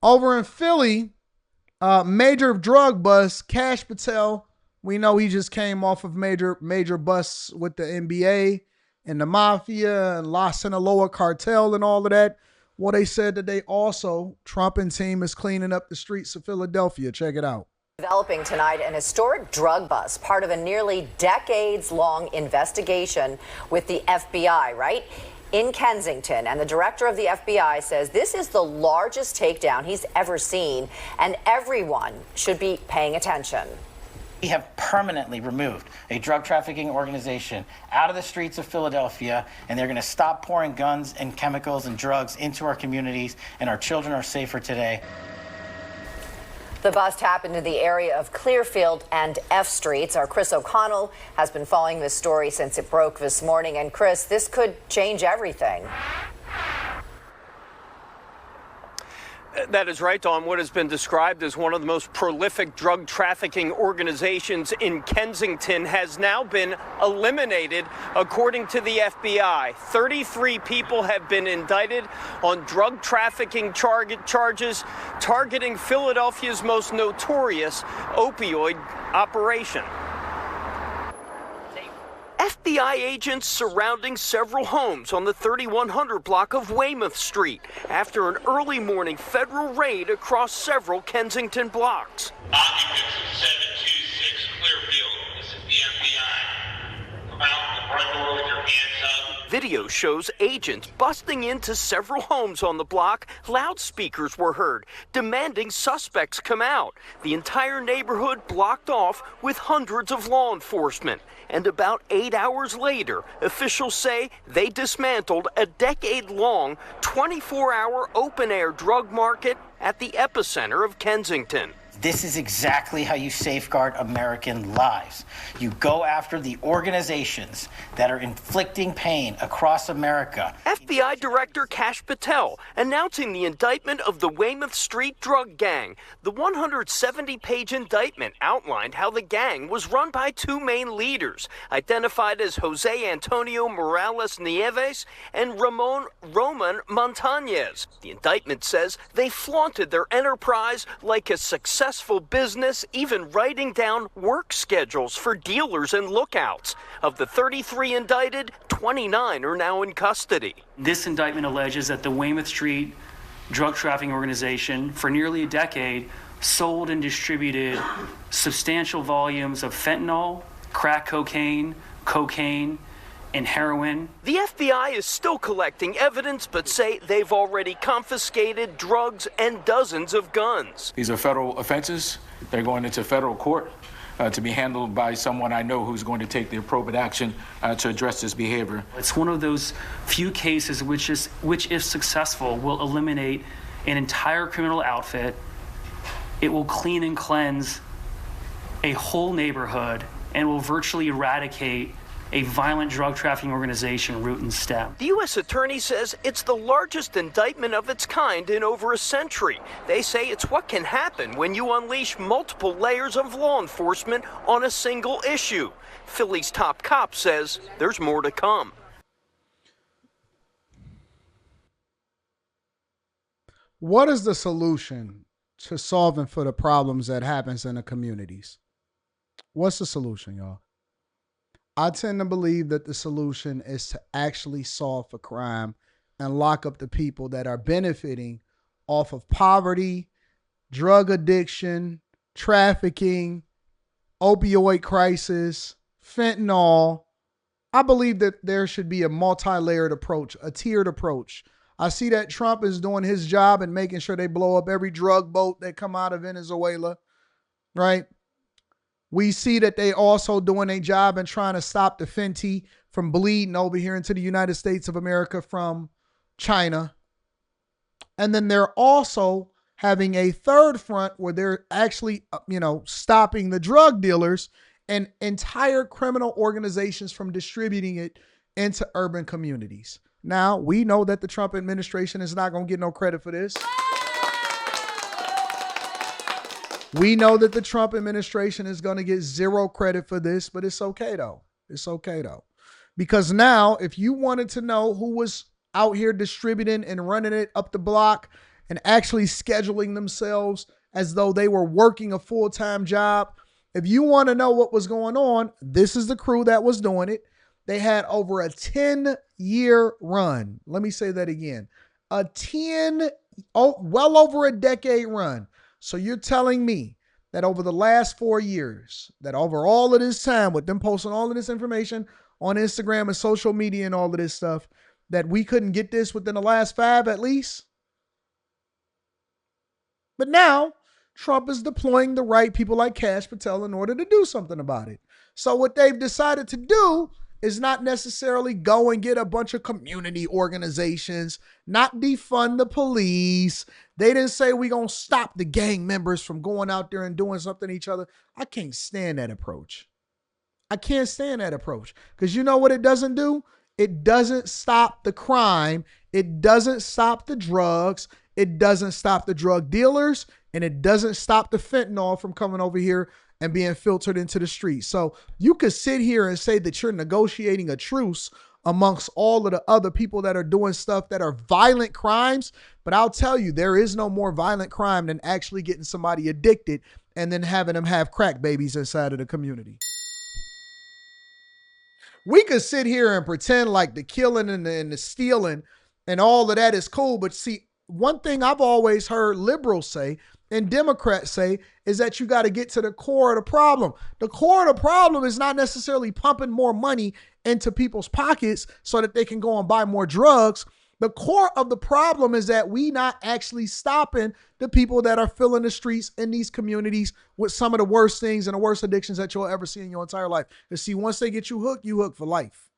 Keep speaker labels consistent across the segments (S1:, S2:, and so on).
S1: Over in Philly, major drug bust. Cash Patel, we know he just came off of major busts with the NBA and the Mafia and La Sinaloa cartel and all of that. Well, they said that they also, Trump and team is cleaning up the streets of Philadelphia. Check it out.
S2: Developing tonight, an historic drug bust, part of a nearly decades-long investigation with the FBI, right? In Kensington, and the director of the FBI says this is the largest takedown he's ever seen, and everyone should be paying attention.
S3: We have permanently removed a drug trafficking organization out of the streets of Philadelphia, and they're going to stop pouring guns and chemicals and drugs into our communities, and our children are safer today.
S2: The bust happened in the area of Clearfield and F Streets. Our Chris O'Connell has been following this story since it broke this morning. And Chris, this could change everything.
S4: That is right, Dawn. What has been described as one of the most prolific drug trafficking organizations in Kensington has now been eliminated, according to the FBI. 33 people have been indicted on drug trafficking charges targeting Philadelphia's most notorious opioid operation. FBI agents surrounding several homes on the 3100 block of Weymouth Street after an early morning federal raid across several Kensington blocks.
S5: Occupants of 726 Clearfield, this is the FBI. Come out the front door with your hands up.
S4: Video shows agents busting into several homes on the block. Loudspeakers were heard, demanding suspects come out. The entire neighborhood blocked off with hundreds of law enforcement. And about 8 hours later, officials say they dismantled a decade-long, 24-hour open-air drug market at the epicenter of Kensington.
S3: This is exactly how you safeguard American lives. You go after the organizations that are inflicting pain across America.
S4: FBI Director Kash Patel announcing the indictment of the Weymouth Street drug gang. The 170-page indictment outlined how the gang was run by two main leaders, identified as Jose Antonio Morales Nieves and Roman Montañez. The indictment says they flaunted their enterprise like a successful business, even writing down work schedules for dealers and lookouts. Of the 33 indicted, 29 are now in custody.
S6: This indictment alleges that the Weymouth Street drug trafficking organization, for nearly a decade, sold and distributed substantial volumes of fentanyl, crack cocaine, and heroin.
S4: The FBI is still collecting evidence, but say they've already confiscated drugs and dozens of guns.
S7: These are federal offenses. They're going into federal court to be handled by someone I know who's going to take the appropriate action to address this behavior.
S6: It's one of those few cases which, if successful, will eliminate an entire criminal outfit. It will clean and cleanse a whole neighborhood and will virtually eradicate a violent drug trafficking organization root and stem.
S4: The U.S. Attorney says it's the largest indictment of its kind in over a century. They say it's what can happen when you unleash multiple layers of law enforcement on a single issue. Philly's top cop says there's more to come.
S1: What is the solution to solving for the problems that happens in the communities? What's the solution, y'all? I tend to believe that the solution is to actually solve for crime and lock up the people that are benefiting off of poverty, drug addiction, trafficking, opioid crisis, fentanyl. I believe that there should be a multi-layered approach, a tiered approach. I see that Trump is doing his job and making sure they blow up every drug boat that come out of Venezuela, right? We see that they also doing a job and trying to stop the Fenty from bleeding over here into the United States of America from China. And then they're also having a third front where they're actually, stopping the drug dealers and entire criminal organizations from distributing it into urban communities. Now, we know that the Trump administration is not going to get no credit for this. We know that the Trump administration is going to get zero credit for this, but it's okay though. It's okay though. Because now, if you wanted to know who was out here distributing and running it up the block and actually scheduling themselves as though they were working a full-time job. If you want to know what was going on, this is the crew that was doing it. They had over a 10-year run. Let me say that again. Well over a decade run. So you're telling me that over the last 4 years, that over all of this time with them posting all of this information on Instagram and social media and all of this stuff, that we couldn't get this within the last 5 at least? But now Trump is deploying the right people like Kash Patel in order to do something about it. So what they've decided to do is not necessarily go and get a bunch of community organizations, not defund the police. They didn't say we're going to stop the gang members from going out there and doing something to each other. I can't stand that approach. I can't stand that approach because you know what it doesn't do? It doesn't stop the crime. It doesn't stop the drugs. It doesn't stop the drug dealers, and it doesn't stop the fentanyl from coming over here and being filtered into the streets. So you could sit here and say that you're negotiating a truce amongst all of the other people that are doing stuff that are violent crimes. But I'll tell you, there is no more violent crime than actually getting somebody addicted and then having them have crack babies inside of the community. We could sit here and pretend like the killing and the stealing and all of that is cool. But see, one thing I've always heard liberals say and Democrats say is that you got to get to the core of the problem. The core of the problem is not necessarily pumping more money into people's pockets so that they can go and buy more drugs. The core of the problem is that we not actually stopping the people that are filling the streets in these communities with some of the worst things and the worst addictions that you'll ever see in your entire life. And see, once they get you hooked for life.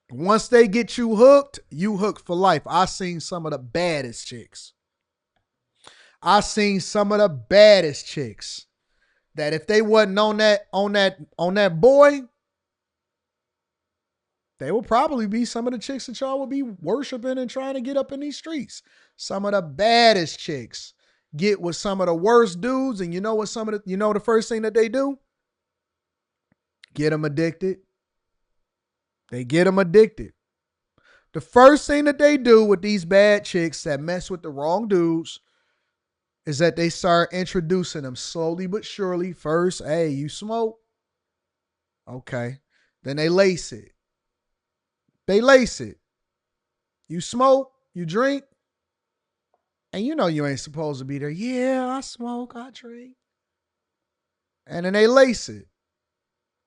S1: Once they get you hooked for life. I seen some of the baddest chicks. I seen some of the baddest chicks that if they wasn't on that boy, they would probably be some of the chicks that y'all would be worshiping and trying to get up in these streets. Some of the baddest chicks get with some of the worst dudes, and you know what the first thing that they do? Get them addicted. They get them addicted. The first thing that they do with these bad chicks that mess with the wrong dudes is that they start introducing them slowly but surely. First, hey, you smoke? Okay. Then they lace it. You smoke? You drink? And you know you ain't supposed to be there. Yeah, I smoke, I drink. And then they lace it.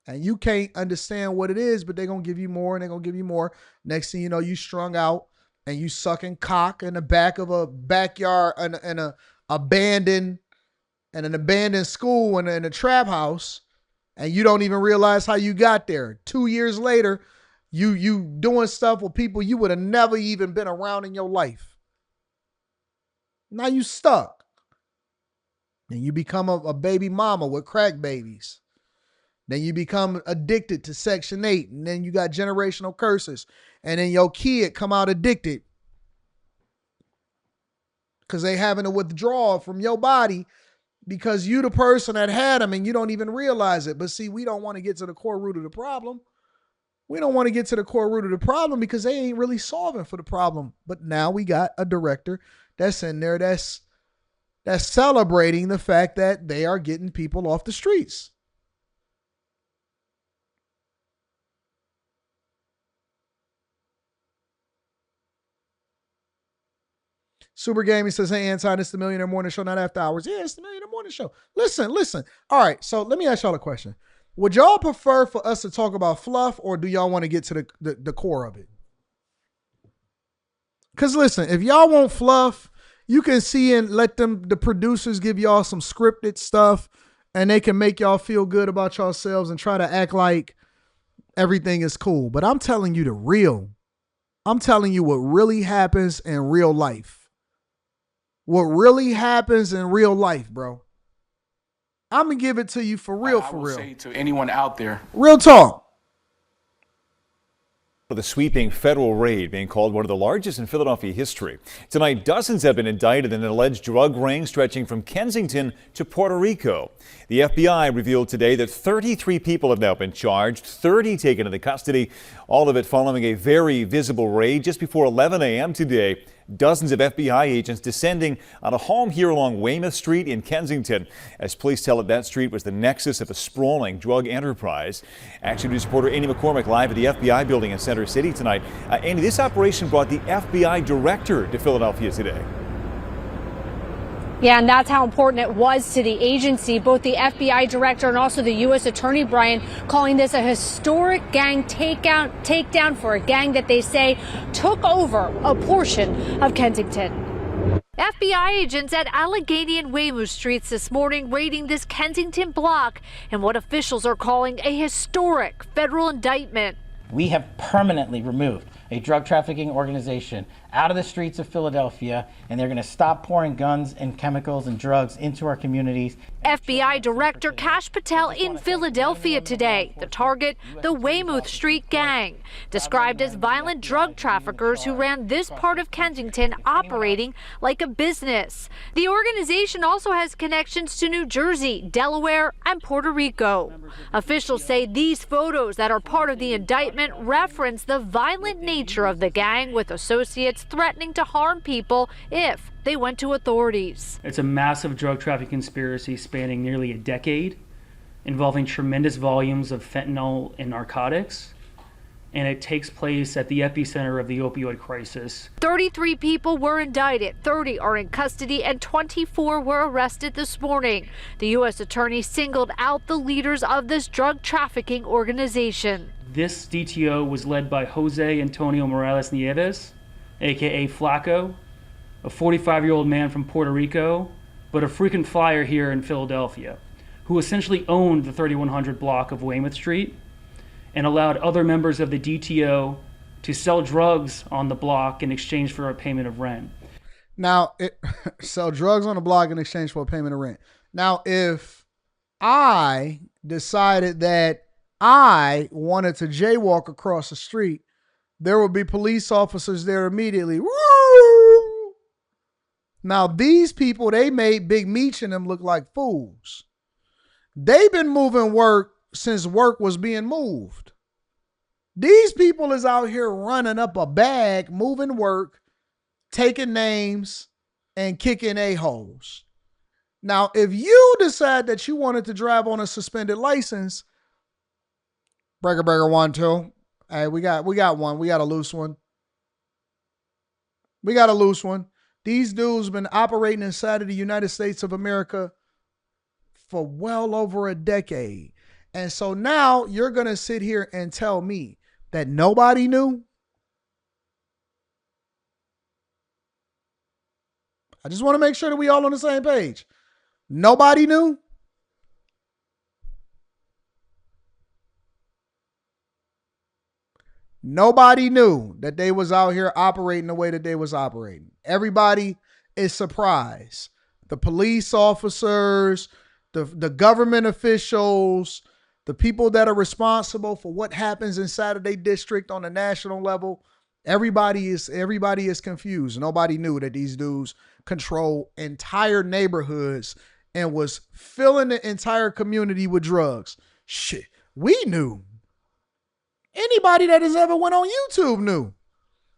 S1: And you can't understand what it is, but they're going to give you more and they're going to give you more. Next thing you know, you strung out and you sucking cock in the back of a backyard and an abandoned school and in a trap house. And you don't even realize how you got there. 2 years later, you doing stuff with people you would have never even been around in your life. Now you stuck. And you become a baby mama with crack babies. Then you become addicted to Section 8, and then you got generational curses. And then your kid come out addicted because they having to withdraw from your body because you the person that had them and you don't even realize it. But see, we don't want to get to the core root of the problem. We don't want to get to the core root of the problem because they ain't really solving for the problem. But now we got a director that's in there that's celebrating the fact that they are getting people off the streets. Super Gaming says, hey, Anton, it's the Millionaire Morning Show, not After Hours. Yeah, it's the Millionaire Morning Show. Listen. All right, so let me ask y'all a question. Would y'all prefer for us to talk about fluff, or do y'all want to get to the core of it? Because listen, if y'all want fluff, you can see and let the producers give y'all some scripted stuff, and they can make y'all feel good about yourselves and try to act like everything is cool. But I'm telling you I'm telling you what really happens in real life. What really happens in real life, bro. I'm going to give it to you for real,
S7: I will say to anyone out there.
S1: Real talk.
S8: The sweeping federal raid being called one of the largest in Philadelphia history. Tonight, dozens have been indicted in an alleged drug ring stretching from Kensington to Puerto Rico. The FBI revealed today that 33 people have now been charged, 30 taken into custody, all of it following a very visible raid just before 11 a.m. today. Dozens of FBI agents descending on a home here along Weymouth Street in Kensington, as police tell it that street was the nexus of a sprawling drug enterprise. Action News reporter Amy McCormick live at the FBI building in Center City tonight. Amy, this operation brought the FBI director to Philadelphia today.
S9: Yeah, and that's how important it was to the agency. Both the FBI director and also the U.S. Attorney, Brian, calling this a historic gang takedown for a gang that they say took over a portion of Kensington. FBI agents at Allegheny and Weymouth Streets this morning raiding this Kensington block in what officials are calling a historic federal indictment.
S3: We have permanently removed a drug trafficking organization out of the streets of Philadelphia, and they're going to stop pouring guns and chemicals and drugs into our communities.
S9: FBI Director Kash Patel in Philadelphia today. The target, the Weymouth Street gang, described as violent drug traffickers who ran this part of Kensington operating like a business. The organization also has connections to New Jersey, Delaware, and Puerto Rico. Officials say these photos that are part of the indictment reference the violent nature of the gang, with associates threatening to harm people if they went to authorities.
S6: It's a massive drug trafficking conspiracy spanning nearly a decade, involving tremendous volumes of fentanyl and narcotics, and it takes place at the epicenter of the opioid crisis.
S9: 33 people were indicted, 30 are in custody, and 24 were arrested this morning. The U.S. Attorney singled out the leaders of this drug trafficking organization.
S6: This DTO was led by Jose Antonio Morales Nieves, aka Flaco, a 45-year-old man from Puerto Rico, but a frequent flyer here in Philadelphia, who essentially owned the 3100 block of Weymouth Street and allowed other members of the DTO to sell drugs on the block in exchange for a payment of rent.
S1: Now, sell drugs on the block in exchange for a payment of rent. Now, if I decided that I wanted to jaywalk across the street, there would be police officers there immediately. Woo! Now, these people, they made Big Meech and them look like fools. They've been moving work since work was being moved. These people is out here running up a bag, moving work, taking names, and kicking a-holes. Now, if you decide that you wanted to drive on a suspended license, breaker 1, 2. Hey, we got one. We got a loose one. We got a loose one. These dudes been operating inside of the United States of America for well over a decade. And so now you're going to sit here and tell me that nobody knew? I just want to make sure that we all on the same page. Nobody knew? Nobody knew that they was out here operating the way that they was operating. Everybody is surprised. The police officers, the government officials, the people that are responsible for what happens inside of their district on a national level, everybody is confused. Nobody knew that these dudes control entire neighborhoods and was filling the entire community with drugs. Shit, we knew. Anybody that has ever went on YouTube knew.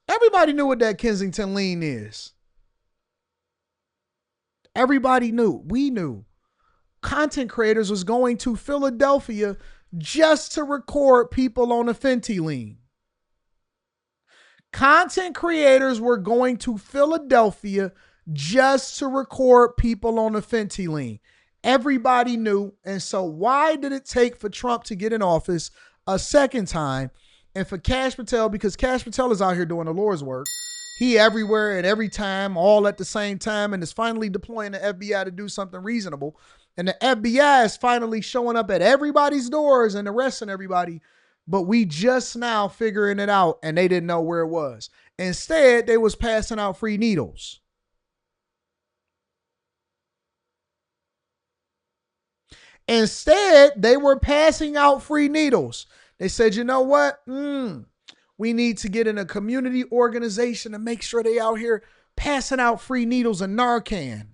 S1: Everybody knew what that Kensington lean is. Everybody knew. We knew. Content creators was going to Philadelphia just to record people on a Fenty lean. Content creators were going to Philadelphia just to record people on a Fenty lean. Everybody knew. And so why did it take for Trump to get in office a second time, and for Kash Patel, because Kash Patel is out here doing the Lord's work. He everywhere at every time, all at the same time, and is finally deploying the FBI to do something reasonable. And the FBI is finally showing up at everybody's doors and arresting everybody. But we just now figuring it out, and they didn't know where it was. Instead, they was passing out free needles. Instead, they were passing out free needles. They said, you know what? We need to get in a community organization to make sure they out here passing out free needles and Narcan.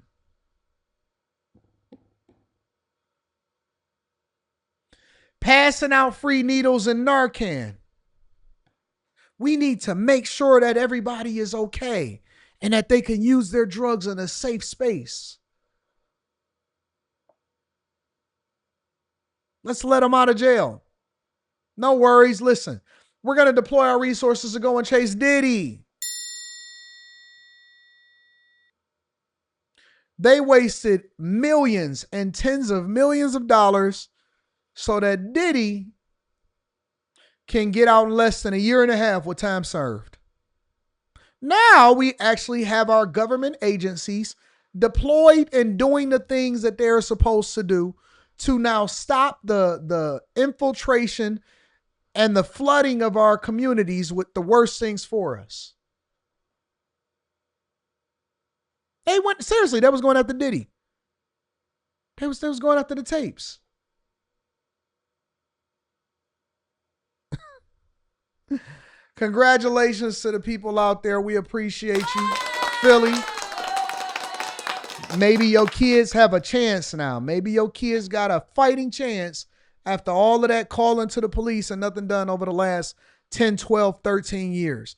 S1: Passing out free needles and Narcan. We need to make sure that everybody is okay and that they can use their drugs in a safe space. Let's let them out of jail. No worries. Listen, we're going to deploy our resources to go and chase Diddy. They wasted millions and tens of millions of dollars so that Diddy can get out in less than a year and a half with time served. Now we actually have our government agencies deployed and doing the things that they're supposed to do to now stop the infiltration and the flooding of our communities with the worst things for us. They went, seriously, that was going after Diddy. They was going after the tapes. Congratulations to the people out there. We appreciate you. Philly. Maybe your kids have a chance now. Maybe your kids got a fighting chance after all of that calling to the police and nothing done over the last 10, 12, 13 years.